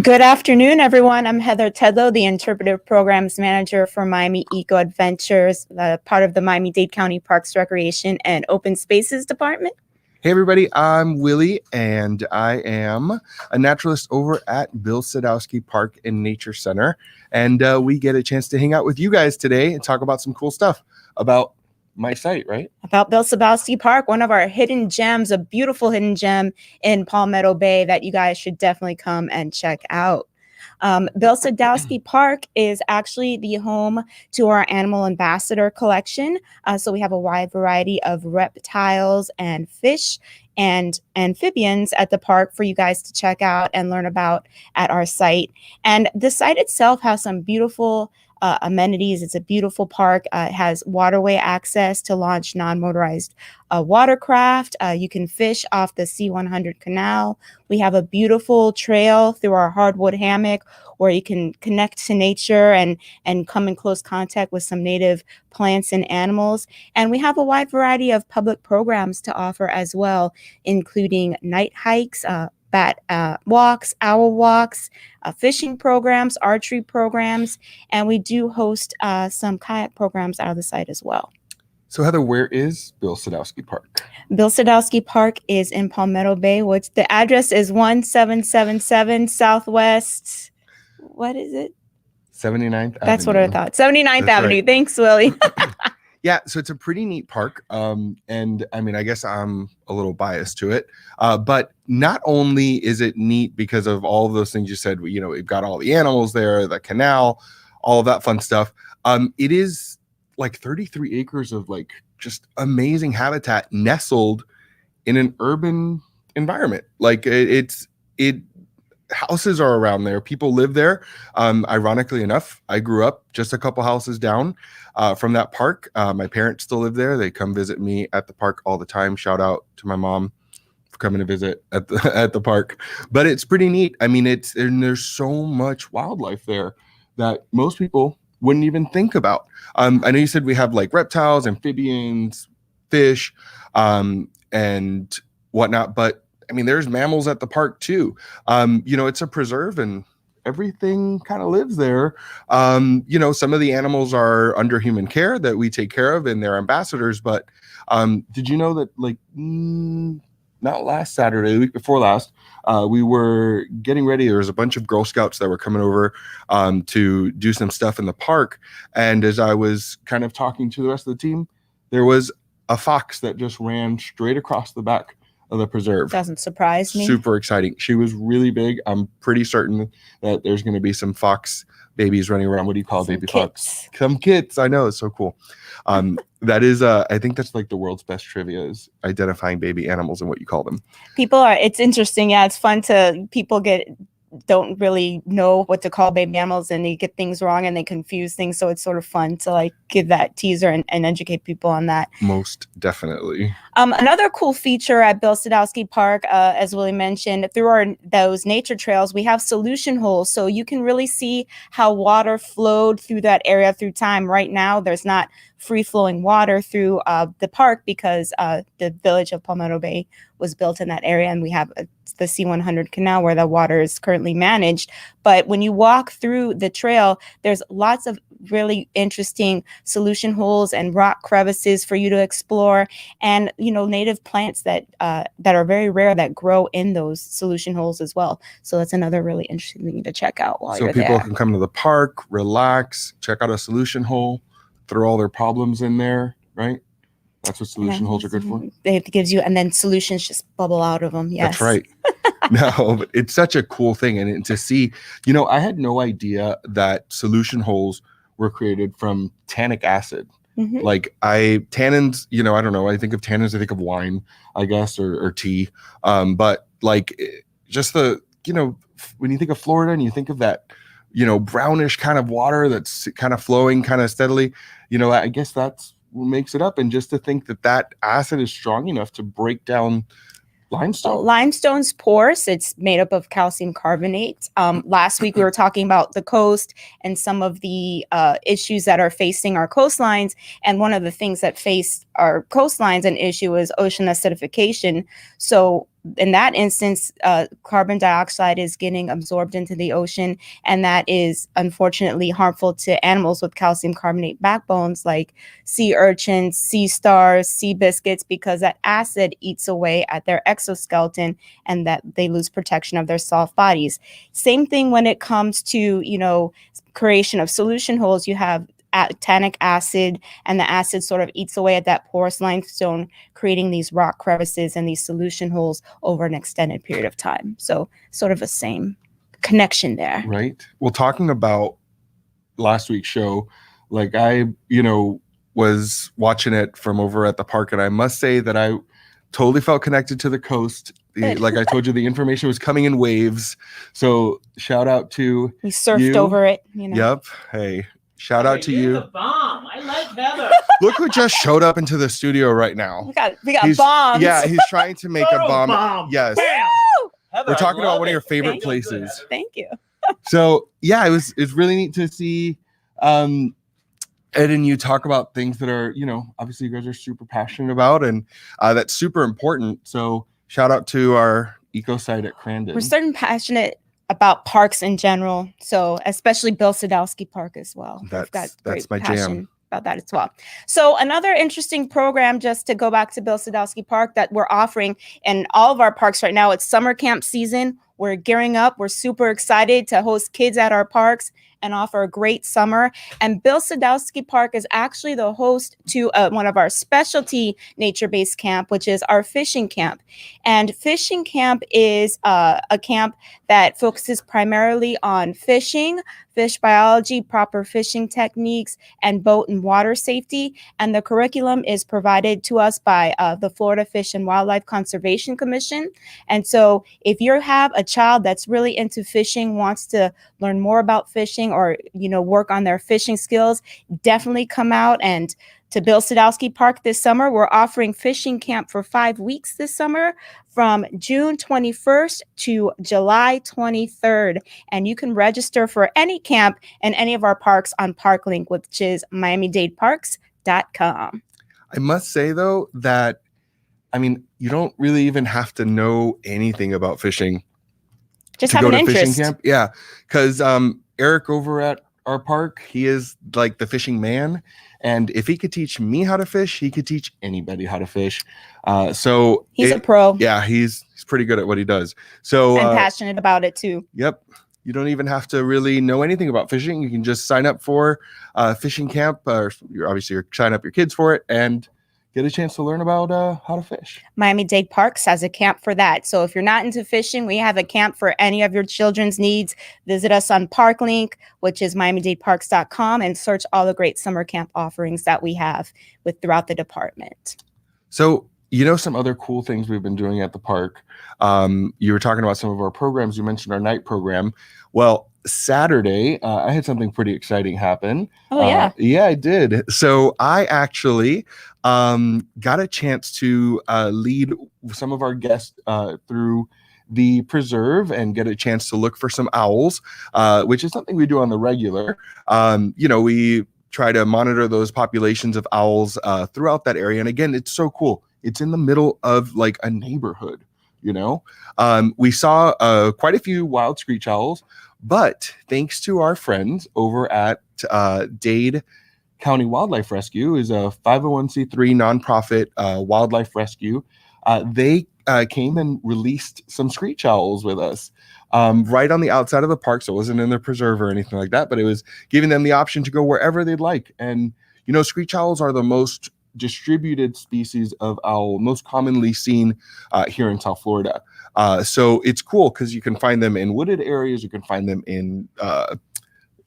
Good afternoon, everyone. I'm Heather Tedlow, the Interpretive Programs Manager for Miami EcoAdventures, part of the Miami-Dade County Parks, Recreation, and Open Spaces Department. Hey everybody, I'm Willy, and I am a naturalist over at Bill Sadowski Park and Nature Center. And we get a chance to hang out with you guys today and talk about some cool stuff about my site, right? About Bill Sadowski Park, one of our hidden gems, a beautiful hidden gem in Palmetto Bay that you guys should definitely come and check out. Bill Sadowski Park is actually the home to our animal ambassador collection. So we have a wide variety of reptiles and fish and amphibians at the park for you guys to check out and learn about at our site. And the site itself has some beautiful amenities. It's a beautiful park. It has waterway access to launch non-motorized watercraft. You can fish off the C100 canal. We have a beautiful trail through our hardwood hammock where you can connect to nature and come in close contact with some native plants and animals. And we have a wide variety of public programs to offer as well, including night hikes, bat walks, owl walks, fishing programs, archery programs, and we do host some kayak programs out of the site as well. So Heather, where is Bill Sadowski Park? Bill Sadowski Park is in Palmetto Bay, which the address is 1777 Southwest. What is it? 79th Avenue. That's what I thought. 79th Avenue. Right. Thanks, Willy. Yeah, so it's a pretty neat park. And I mean, I guess I'm a little biased to it. But not only is it neat because of all of those things you said, you know, we've got all the animals there, the canal, all of that fun stuff. It is like 33 acres of like just amazing habitat nestled in an urban environment. Like houses are around there. People live there. Ironically enough, I grew up just a couple houses down from that park. My parents still live there. They come visit me at the park all the time. Shout out to my mom for coming to visit at the park. But it's pretty neat. I mean, and there's so much wildlife there that most people wouldn't even think about. I know you said we have like reptiles, amphibians, fish, and whatnot, but I mean, there's mammals at the park too. You know, it's a preserve and everything kind of lives there. You know, some of the animals are under human care that we take care of and they're ambassadors. But did you know that like not last Saturday, the week before last, we were getting ready. There was a bunch of Girl Scouts that were coming over to do some stuff in the park. And as I was kind of talking to the rest of the team, there was a fox that just ran straight across the back of the preserve. Doesn't surprise me. Super exciting. She was really big. I'm pretty certain that there's going to be some fox babies running around. What do you call baby fox? Some kits. I know, it's so cool. That is I think that's like the world's best trivia, is identifying baby animals and what you call them. It's interesting. Yeah, it's fun to don't really know what to call baby animals and they get things wrong and they confuse things. So it's sort of fun to like give that teaser and educate people on that. Most definitely. Another cool feature at Bill Sadowski Park, as Willy mentioned, through those nature trails, we have solution holes. So you can really see how water flowed through that area through time. Right now, there's not free-flowing water through the park because the village of Palmetto Bay was built in that area, and we have the C100 canal where the water is currently managed. But when you walk through the trail, there's lots of really interesting solution holes and rock crevices for you to explore, and you know, native plants that are very rare that grow in those solution holes as well. So that's another really interesting thing to check out while you're there. So people can come to the park, relax, check out a solution hole, throw all their problems in there, right? That's what solution holes are good for. It gives you, and then solutions just bubble out of them. Yes, that's right. No, but it's such a cool thing. And to see, you know, I had no idea that solution holes were created from tannic acid. Mm-hmm. Like tannins, you know, I don't know. I think of tannins, I think of wine, I guess, or tea. But like just the, you know, when you think of Florida and you think of that, you know, brownish kind of water that's kind of flowing kind of steadily, you know, I guess that's what makes it up. And just to think that acid is strong enough to break down limestone. Well, limestone's porous. It's made up of calcium carbonate. Last week, we were talking about the coast and some of the issues that are facing our coastlines. And one of the things that face our coastlines, an issue is ocean acidification. So in that instance, carbon dioxide is getting absorbed into the ocean, and that is unfortunately harmful to animals with calcium carbonate backbones like sea urchins, sea stars, sea biscuits, because that acid eats away at their exoskeleton and that they lose protection of their soft bodies. Same thing when it comes to, creation of solution holes. You have tannic acid, and the acid sort of eats away at that porous limestone, creating these rock crevices and these solution holes over an extended period of time. So sort of the same connection there. Right. Well, talking about last week's show, like I, was watching it from over at the park, and I must say that I totally felt connected to the coast. Like I told you, the information was coming in waves. So shout out to we surfed over it. Yep. Hey. Shout out to you. The bomb. I like Heather. Look who just showed up into the studio right now. We got bombs. Yeah, he's trying to make a bomb. Yes. Heather, We're talking about one of your it. favorite places. Thank you. So yeah, it's really neat to see Ed and you talk about things that are, obviously you guys are super passionate about, and that's super important. So shout out to our eco site at Crandon. We're certain passionate about parks in general, so especially Bill Sadowski Park as well. That's my jam about that as well. So another interesting program, just to go back to Bill Sadowski Park, that we're offering in all of our parks right now. It's summer camp season. We're gearing up. We're super excited to host kids at our parks and offer a great summer. And Bill Sadowski Park is actually the host to one of our specialty nature-based camp, which is our fishing camp. And fishing camp is a camp that focuses primarily on fishing, fish biology, proper fishing techniques, and boat and water safety. And the curriculum is provided to us by the Florida Fish and Wildlife Conservation Commission. And so if you have a child that's really into fishing, wants to learn more about fishing, or work on their fishing skills, definitely come out and to Bill Sadowski Park this summer. We're offering fishing camp for 5 weeks this summer, from June 21st to July 23rd. And you can register for any camp in any of our parks on ParkLink, which is miamidadeparks.com. I must say though that, you don't really even have to know anything about fishing just to have go an to interest. fishing camp. Yeah, because Eric over at our park, he is like the fishing man, and if he could teach me how to fish, he could teach anybody how to fish. So he's a pro. Yeah, he's pretty good at what he does. So and passionate about it too. Yep. You don't even have to really know anything about fishing. You can just sign up for fishing camp, or you're sign up your kids for it and get a chance to learn about how to fish. Miami-Dade Parks has a camp for that. So if you're not into fishing, we have a camp for any of your children's needs. Visit us on ParkLink, which is miamidadeparks.com, and search all the great summer camp offerings that we have throughout the department. So, some other cool things we've been doing at the park. You were talking about some of our programs. You mentioned our night program. Well, Saturday, I had something pretty exciting happen. Oh, yeah. Yeah, I did. So I actually got a chance to lead some of our guests through the preserve and get a chance to look for some owls, which is something we do on the regular. We try to monitor those populations of owls throughout that area. And again, it's so cool. It's in the middle of like a neighborhood, we saw quite a few wild screech owls, but thanks to our friends over at Dade County Wildlife Rescue, is a 501c3 nonprofit wildlife rescue. They came and released some screech owls with us right on the outside of the park. So it wasn't in the preserve or anything like that, but it was giving them the option to go wherever they'd like. And, screech owls are the most distributed species of owl, most commonly seen here in South Florida. So it's cool because you can find them in wooded areas, you can find them in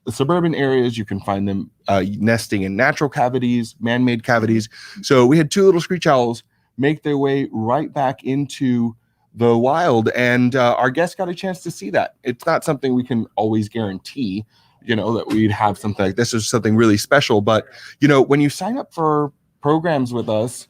suburban areas, you can find them nesting in natural cavities, man-made cavities. So we had two little screech owls make their way right back into the wild, and our guests got a chance to see that. It's not something we can always guarantee, that we'd have something like this. Is something really special. But when you sign up for programs with us,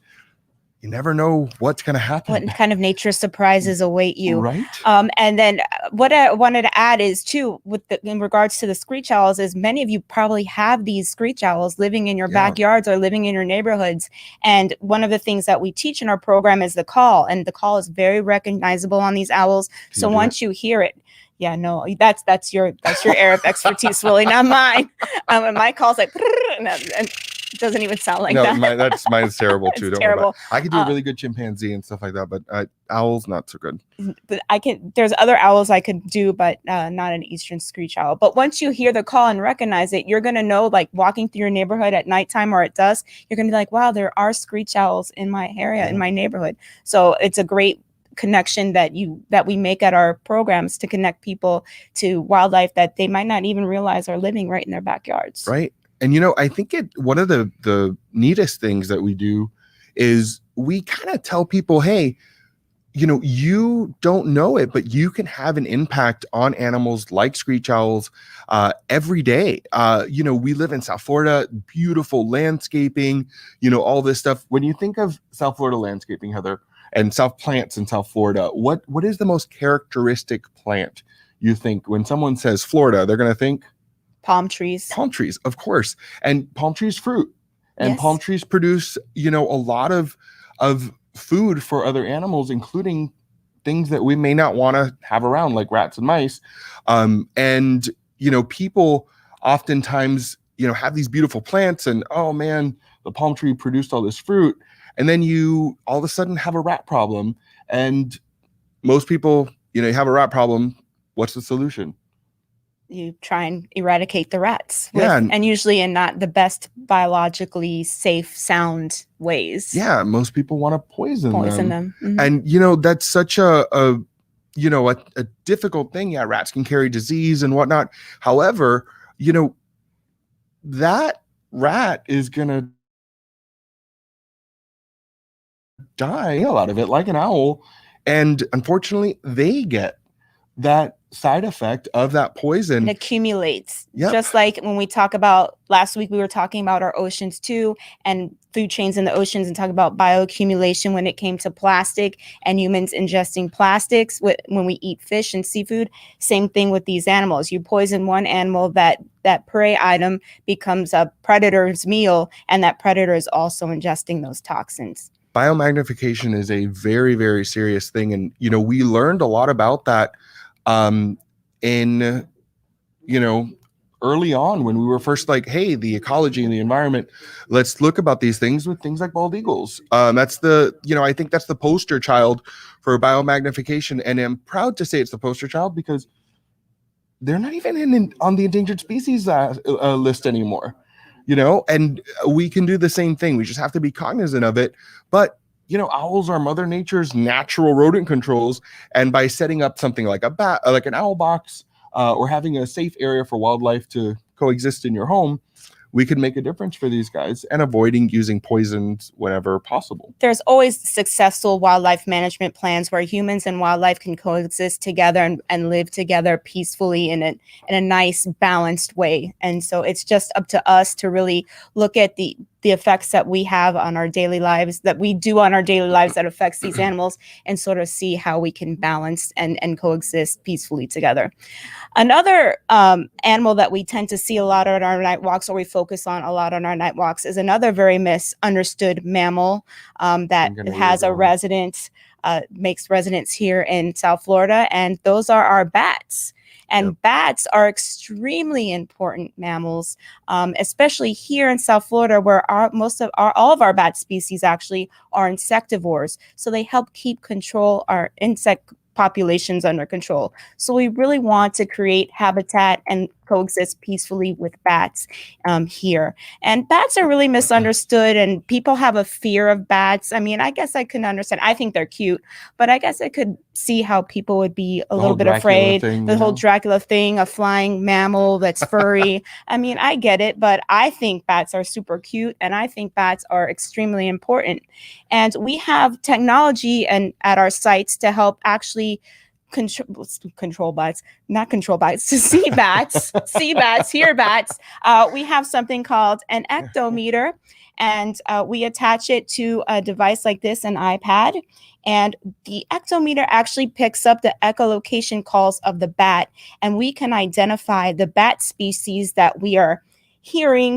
you never know what's going to happen. What kind of nature surprises await you. Right. And then what I wanted to add is too, in regards to the screech owls, is many of you probably have these screech owls living in your backyards or living in your neighborhoods. And one of the things that we teach in our program is the call, and the call is very recognizable on these owls. So once you hear it, yeah, no, that's your Arab expertise, Willie, not mine. And my call's like, and it doesn't even sound like that. Mine's terrible too. Don't terrible. worry about it. I could do a really good chimpanzee and stuff like that, but owls not so good. But there's other owls I could do, but not an eastern screech owl. But once you hear the call and recognize it, you're gonna know, like walking through your neighborhood at nighttime or at dusk, you're gonna be like, wow, there are screech owls in my area, in my neighborhood. So it's a great connection that we make at our programs to connect people to wildlife that they might not even realize are living right in their backyards. Right. And I think one of the neatest things that we do is we kind of tell people, hey, you don't know it, but you can have an impact on animals like screech owls every day. We live in South Florida, beautiful landscaping, all this stuff. When you think of South Florida landscaping, Heather, and South plants in South Florida, what is the most characteristic plant you think when someone says Florida, they're going to think? Palm trees. Palm trees, of course. And palm trees fruit. And palm trees produce, a lot of food for other animals, including things that we may not want to have around, like rats and mice. And people oftentimes, have these beautiful plants and, oh man, the palm tree produced all this fruit. And then you all of a sudden have a rat problem. And most people, you have a rat problem. What's the solution? You try and eradicate the rats. And usually in not the best biologically safe, sound ways. Yeah, most people want to poison them. Mm-hmm. And, that's such a difficult thing. Yeah, rats can carry disease and whatnot. However, that rat is going to die a lot of it, like an owl. And unfortunately, they get that side effect of that poison. It accumulates. Just like when we talk about last week, we were talking about our oceans too, and food chains in the oceans, and talking about bioaccumulation when it came to plastic and humans ingesting plastics when we eat fish and seafood. Same thing with these animals. You poison one animal, that prey item becomes a predator's meal, and that predator is also ingesting those toxins. Biomagnification is a very, very serious thing. And, we learned a lot about that in early on when we were first like, hey, the ecology and the environment, let's look about these things with things like bald eagles. That's I think that's the poster child for biomagnification. And I'm proud to say it's the poster child because they're not even on the endangered species list anymore. And we can do the same thing. We just have to be cognizant of it. But, owls are Mother Nature's natural rodent controls. And by setting up something like like an owl box, or having a safe area for wildlife to coexist in your home, we could make a difference for these guys and avoiding using poisons whenever possible. There's always successful wildlife management plans where humans and wildlife can coexist together and live together peacefully in a nice, balanced way. And so it's just up to us to really look at the effects that we have on our daily lives, that we do on our daily lives that affects these animals, and sort of see how we can balance and coexist peacefully together. Another animal that we tend to see a lot on our night walks, or we focus on a lot on our night walks, is another very misunderstood mammal that has a residence, makes residence here in South Florida, and those are our bats. And bats are extremely important mammals, especially here in South Florida, where all of our bat species actually are insectivores. So they help keep our insect populations under control. So we really want to create habitat and coexist peacefully with bats here. And bats are really misunderstood, and people have a fear of bats. I mean, I guess I can understand. I think they're cute, but I guess I could see how people would be a little bit afraid. The whole Dracula thing, a flying mammal that's furry. I mean, I get it, but I think bats are super cute, and I think bats are extremely important. And we have technology at our sites to help actually control bats, not control bats, to sea bats, hear bats. We have something called an ectometer, and we attach it to a device like this, an iPad. And the ectometer actually picks up the echolocation calls of the bat, and we can identify the bat species that we are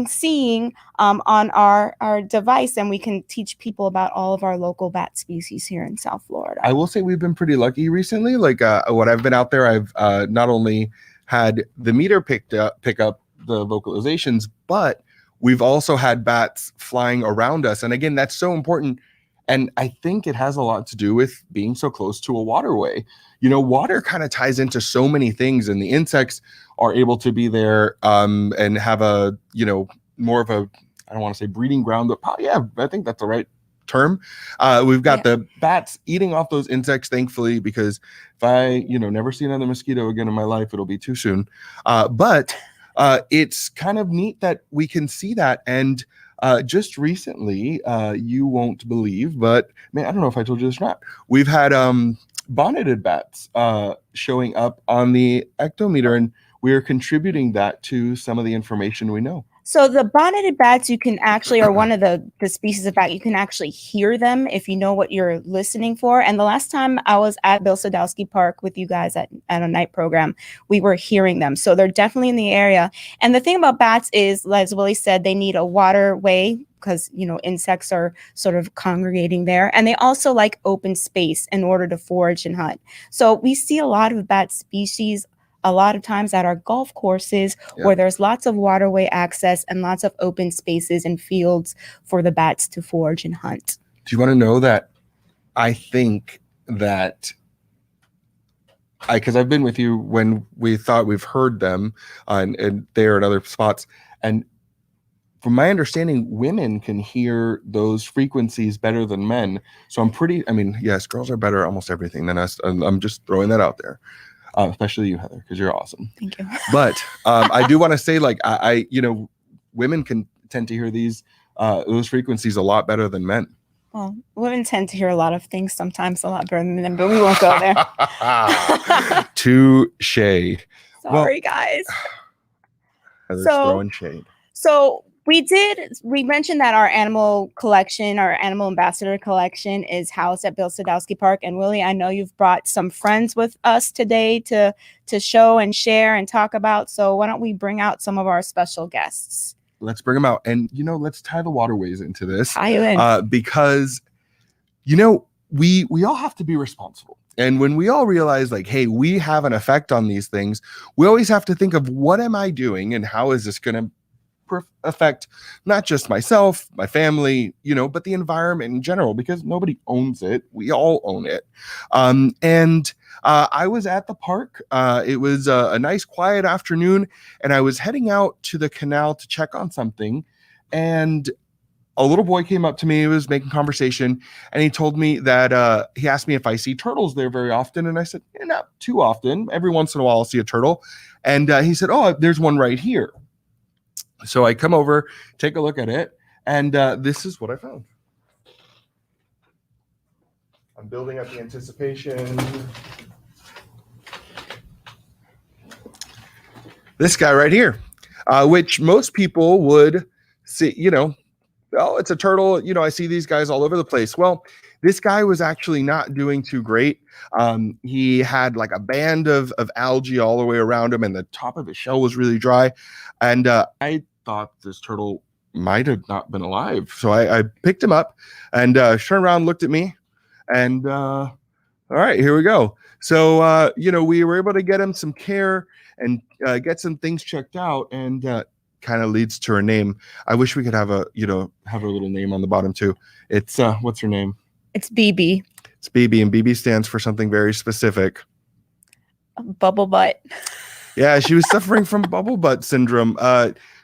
seeing on our device, and we can teach people about all of our local bat species here in South Florida. I will say we've been pretty lucky recently. Like when I've been out there, I've not only had the meter pick up the vocalizations, but we've also had bats flying around us. And again, that's so important. And I think it has a lot to do with being so close to a waterway. Water kind of ties into so many things, and the insects are able to be there and have a, more of a, I don't want to say breeding ground, but probably, yeah, I think that's the right term. We've got the bats eating off those insects, thankfully, because if I, never see another mosquito again in my life, it'll be too soon. But it's kind of neat that we can see that. And just recently, you won't believe, but man, I don't know if I told you this or not. We've had bonneted bats showing up on the ectometer, and we are contributing that to some of the information we know. So the bonneted bats, you can actually, are one of the species of bat, you can actually hear them if you know what you're listening for. And the last time I was at Bill Sadowski Park with you guys at a night program, we were hearing them. So they're definitely in the area. And the thing about bats is, as Willie said, they need a waterway because, insects are sort of congregating there. And they also like open space in order to forage and hunt. So we see a lot of bat species a lot of times at our golf courses where there's lots of waterway access and lots of open spaces and fields for the bats to forage and hunt. Do you want to know that I think that because I've been with you when we thought we've heard them and they're at other spots. And from my understanding, women can hear those frequencies better than men. So yes, girls are better at almost everything than us. I'm just throwing that out there. Especially you, Heather, because you're awesome. Thank you. But I do want to say, like, I women can tend to hear those frequencies a lot better than men. Well, women tend to hear a lot of things sometimes a lot better than men, but we won't go there. Touche. Sorry, guys. Heather's throwing shade. So we mentioned that our animal collection, our animal ambassador collection, is housed at Bill Sadowski Park. And Willie, I know you've brought some friends with us today to show and share and talk about. So why don't we bring out some of our special guests? Let's bring them out. And, let's tie the waterways into this. Tie you in. Because, we all have to be responsible. And when we all realize, like, hey, we have an effect on these things, we always have to think of what am I doing and how is this going to affect not just myself, my family, but the environment in general, because nobody owns it. We all own it. And I was at the park. It was a nice quiet afternoon, and I was heading out to the canal to check on something. And a little boy came up to me. He was making conversation, and he told me that he asked me if I see turtles there very often. And I said, not too often. Every once in a while, I'll see a turtle. And he said, oh, there's one right here. So I come over, take a look at it, and this is what I found. I'm building up the anticipation. This guy right here, which most people would see, oh, it's a turtle. I see these guys all over the place. Well, this guy was actually not doing too great. He had like a band of algae all the way around him, and the top of his shell was really dry. And I thought this turtle might have not been alive. So I picked him up and turned around, looked at me, and all right, here we go. So, we were able to get him some care and get some things checked out, and kind of leads to her name. I wish we could have have her little name on the bottom too. It's what's her name? It's BB. It's BB, and BB stands for something very specific. Bubble butt. Yeah, she was suffering from bubble butt syndrome.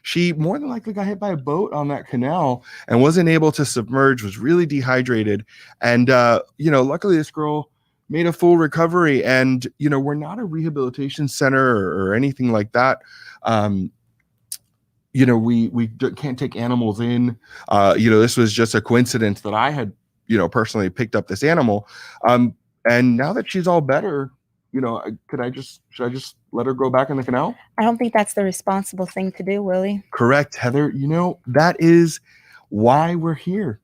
She more than likely got hit by a boat on that canal and wasn't able to submerge, was really dehydrated. And, luckily this girl made a full recovery. And, we're not a rehabilitation center or anything like that. We can't take animals in. This was just a coincidence that I had, personally picked up this animal. And now that she's all better, should I just let her go back in the canal? I don't think that's the responsible thing to do, Willie. Correct, Heather. That is why we're here.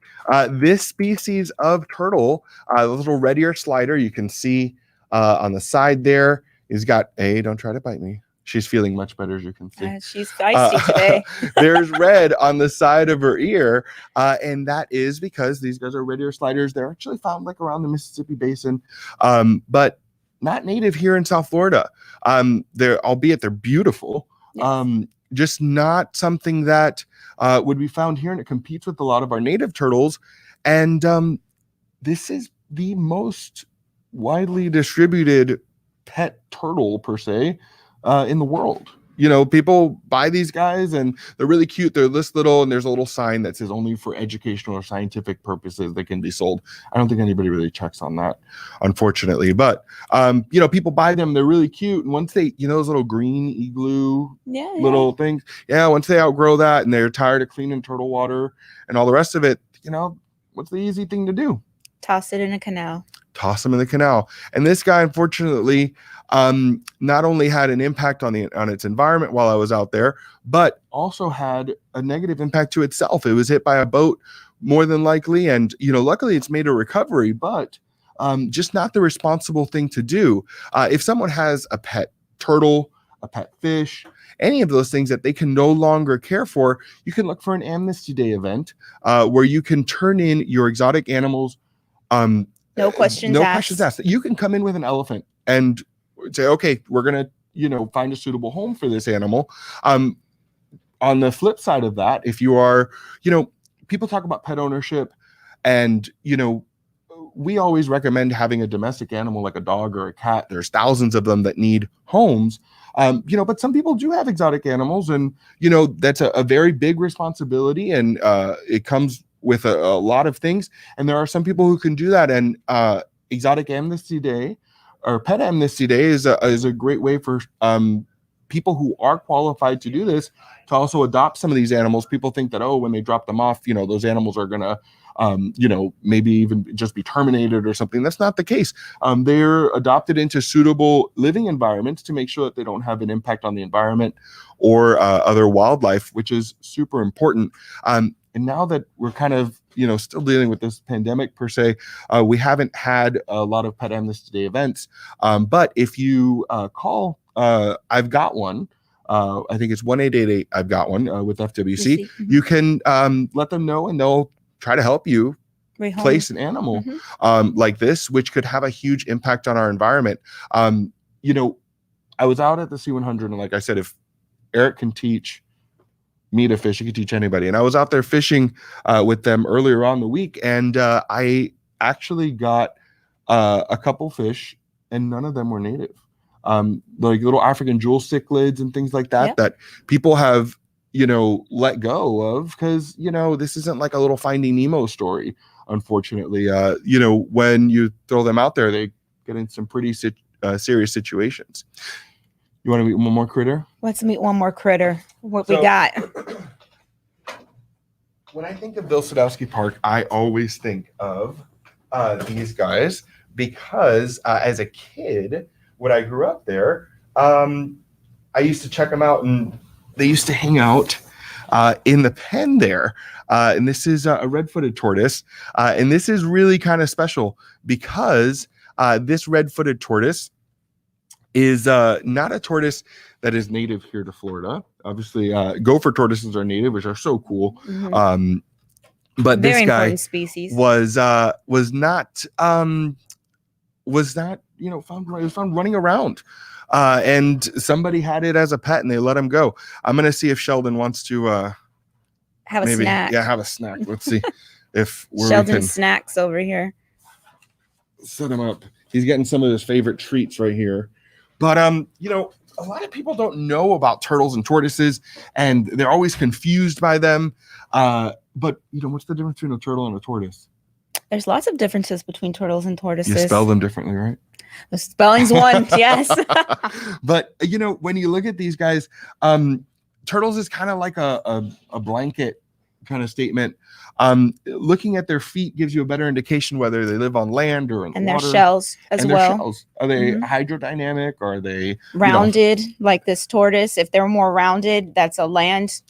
This species of turtle, the little red ear slider, you can see on the side there, he's got don't try to bite me. She's feeling much better, as you can see. She's feisty today. There's red on the side of her ear, and that is because these guys are red ear sliders. They're actually found like around the Mississippi Basin, but not native here in South Florida. Albeit they're beautiful. Yes. Just not something that would be found here, and it competes with a lot of our native turtles. And this is the most widely distributed pet turtle per se in the world. People buy these guys and they're really cute. They're this little, and there's a little sign that says only for educational or scientific purposes they can be sold. I don't think anybody really checks on that, unfortunately. But people buy them. They're really cute. And once they, those little green igloo little things, once they outgrow that and they're tired of cleaning turtle water and all the rest of it, what's the easy thing to do? Toss it in a canal. Toss them in the canal. And this guy, unfortunately, not only had an impact on its environment while I was out there, but also had a negative impact to itself. It was hit by a boat, more than likely, and luckily it's made a recovery, but just not the responsible thing to do. If someone has a pet turtle, a pet fish, any of those things that they can no longer care for, you can look for an Amnesty Day event where you can turn in your exotic animals. No questions asked. You can come in with an elephant and say, okay, we're going to, find a suitable home for this animal. On the flip side of that, if you are, people talk about pet ownership, and, we always recommend having a domestic animal like a dog or a cat. There's thousands of them that need homes. But some people do have exotic animals, and, that's a very big responsibility, and it comes with a lot of things. And there are some people who can do that. And Exotic Amnesty Day or Pet Amnesty Day is a great way for people who are qualified to do this to also adopt some of these animals. People think that, when they drop them off, those animals are going to, maybe even just be terminated or something. That's not the case. They're adopted into suitable living environments to make sure that they don't have an impact on the environment or other wildlife, which is super important. And now that we're kind of, still dealing with this pandemic per se, we haven't had a lot of Pet Amnesty Day events. But if you call, I've got one. I think it's 1-888. I've got one with FWC. Mm-hmm. You can let them know, and they'll try to help you place an animal like this, which could have a huge impact on our environment. I was out at the C100, and like I said, if Eric can teach me to fish, he could teach anybody. And I was out there fishing with them earlier on the week, and I actually got a couple fish, and none of them were native. Like little African jewel cichlids and things like that, that people have, let go of, because, this isn't like a little Finding Nemo story, unfortunately. When you throw them out there, they get in some pretty serious situations. You want to meet one more critter? Let's meet one more critter. What we got? When I think of Bill Sadowski Park, I always think of these guys, because as a kid, when I grew up there, I used to check them out, and they used to hang out in the pen there. And this is a red-footed tortoise. And this is really kind of special, because this red-footed tortoise is not a tortoise that is native here to Florida. Obviously, gopher tortoises are native, which are so cool. Mm-hmm. But Very this guy species. was not found. It was found running around, and somebody had it as a pet, and they let him go. I'm gonna see if Sheldon wants to have a snack. Yeah, have a snack. Let's see if Sheldon snacks over here. Set him up. He's getting some of his favorite treats right here. But a lot of people don't know about turtles and tortoises, and they're always confused by them. But what's the difference between a turtle and a tortoise? There's lots of differences between turtles and tortoises. You spell them differently, right? The spelling's one, yes. But when you look at these guys, turtles is kind of like a blanket kind of statement. Looking at their feet gives you a better indication whether they live on land or in And water. their shells as and well. Their shells. Are they Mhm. hydrodynamic? Are they Rounded, like this tortoise? If they're more rounded, that's a land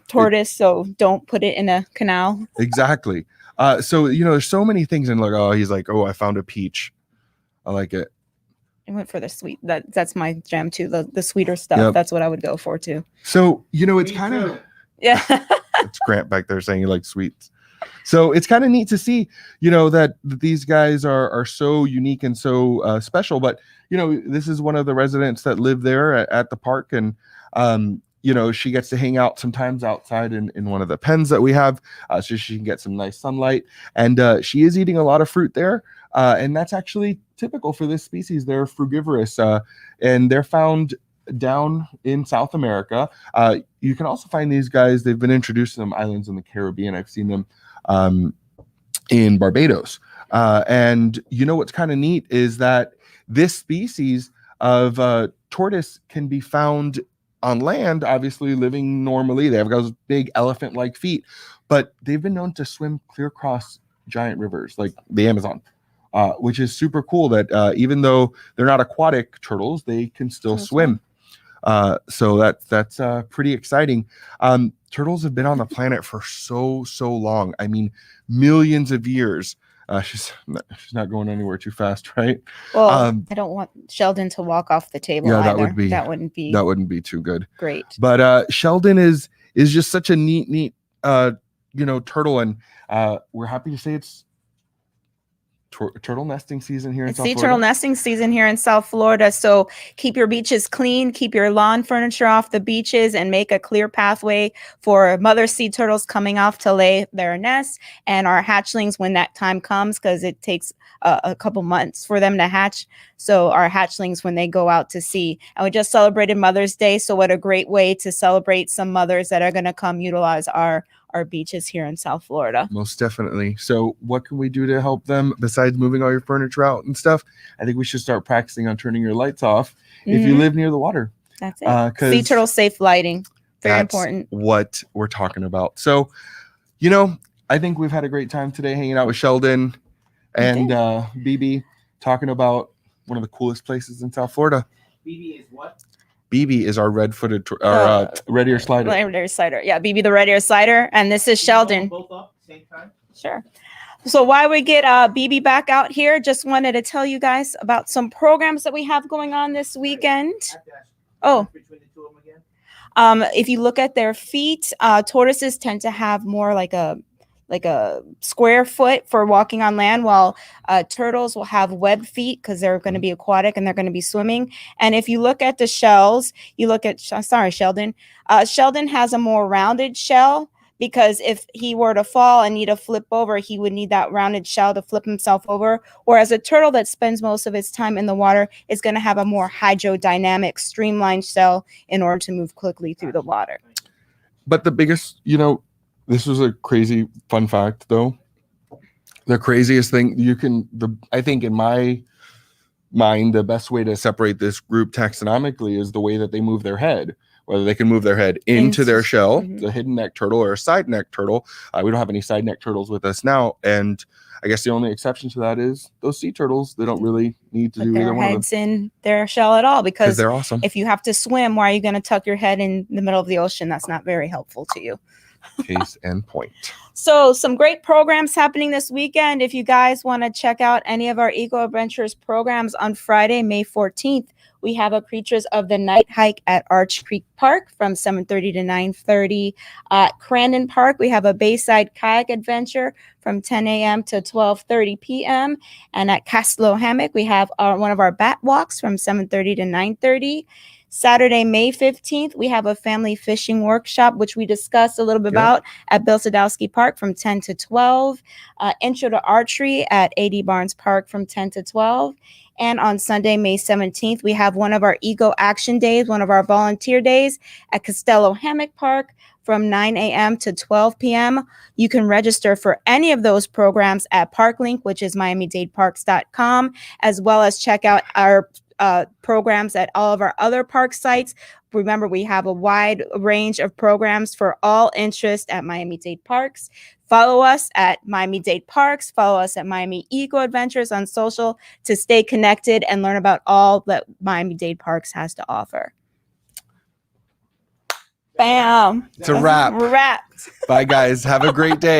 tortoise. So don't put it in a canal. Exactly. So there's so many things, and like, oh, he's like, oh, I found a peach. I like it. I went for the sweet. That's my jam too. The sweeter stuff. Yep. That's what I would go for too. So it's kind of it's Grant back there saying he likes sweets. So it's kind of neat to see, that these guys are so unique and so special. But this is one of the residents that live there at the park, and she gets to hang out sometimes outside in one of the pens that we have, so she can get some nice sunlight. And she is eating a lot of fruit there, and that's actually typical for this species. They're frugivorous, and they're found down in South America. You can also find these guys. They've been introduced to them islands in the Caribbean. I've seen them in Barbados. And what's kind of neat is that this species of tortoise can be found on land, obviously living normally. They have those big elephant-like feet, but they've been known to swim clear across giant rivers like the Amazon, which is super cool that even though they're not aquatic turtles, they can still swim. So that's pretty exciting. Turtles have been on the planet for so long. I mean, millions of years. She's not going anywhere too fast, right? Well, I don't want Sheldon to walk off the table. Yeah, either. that wouldn't be too good. Great. But Sheldon is just such a neat turtle, and we're happy to say it's turtle nesting season here in South Florida. Turtle nesting season here in South Florida. So keep your beaches clean, keep your lawn furniture off the beaches, and make a clear pathway for mother sea turtles coming off to lay their nests and our hatchlings when that time comes, because it takes a couple months for them to hatch. So our hatchlings when they go out to sea. And we just celebrated Mother's Day. So what a great way to celebrate some mothers that are going to come utilize our beaches here in South Florida. Most definitely. So what can we do to help them besides moving all your furniture out and stuff? I think we should start practicing on turning your lights off if you live near the water. That's it. Sea turtle safe lighting. Very important. What we're talking about. So, I think we've had a great time today hanging out with Sheldon and BB, talking about one of the coolest places in South Florida. BB is what? BB is our red-footed red ear slider. Red ear slider. Yeah, BB the red ear slider. And this is Sheldon. Both up at the same time? Sure. So while we get BB back out here, just wanted to tell you guys about some programs that we have going on this weekend. Oh. Between the two of them again? If you look at their feet, tortoises tend to have more like a square foot for walking on land, while turtles will have web feet because they're going to be aquatic and they're going to be swimming. And if you look at the shells, Sheldon. Sheldon has a more rounded shell, because if he were to fall and need to flip over, he would need that rounded shell to flip himself over. Whereas a turtle that spends most of its time in the water is going to have a more hydrodynamic, streamlined shell in order to move quickly through the water. But the biggest, this was a crazy fun fact, though. The craziest thing I think in my mind, the best way to separate this group taxonomically is the way that they move their head. Whether they can move their head into their shell, the hidden neck turtle, or a side neck turtle. We don't have any side neck turtles with us now. And I guess the only exception to that is those sea turtles. They don't really need to do either one of them. Heads in their shell at all, because they're awesome. If you have to swim, why are you going to tuck your head in the middle of the ocean? That's not very helpful to you. Case and point. So some great programs happening this weekend. If you guys want to check out any of our EcoAdventures programs, on Friday, May 14th, we have a Creatures of the Night hike at Arch Creek Park from 7:30 to 9:30. At Crandon Park, we have a Bayside Kayak Adventure from 10 a.m. to 12:30 p.m. And at Castillo Hammock, we have one of our bat walks from 7:30 to 9:30. Saturday, May 15th, we have a family fishing workshop, which we discussed a little bit about at Bill Sadowski Park from 10 to 12. Intro to Archery at A.D. Barnes Park from 10 to 12. And on Sunday, May 17th, we have one of our Eco Action Days, one of our volunteer days at Costello Hammock Park from 9 a.m. to 12 p.m. You can register for any of those programs at ParkLink, which is miamidadeparks.com, as well as check out our programs at all of our other park sites. Remember, we have a wide range of programs for all interests at Miami-Dade Parks. Follow us at Miami-Dade Parks. Follow us at Miami EcoAdventures on social to stay connected and learn about all that Miami-Dade Parks has to offer. Bam. It's a wrap. Wrapped. Bye, guys. Have a great day.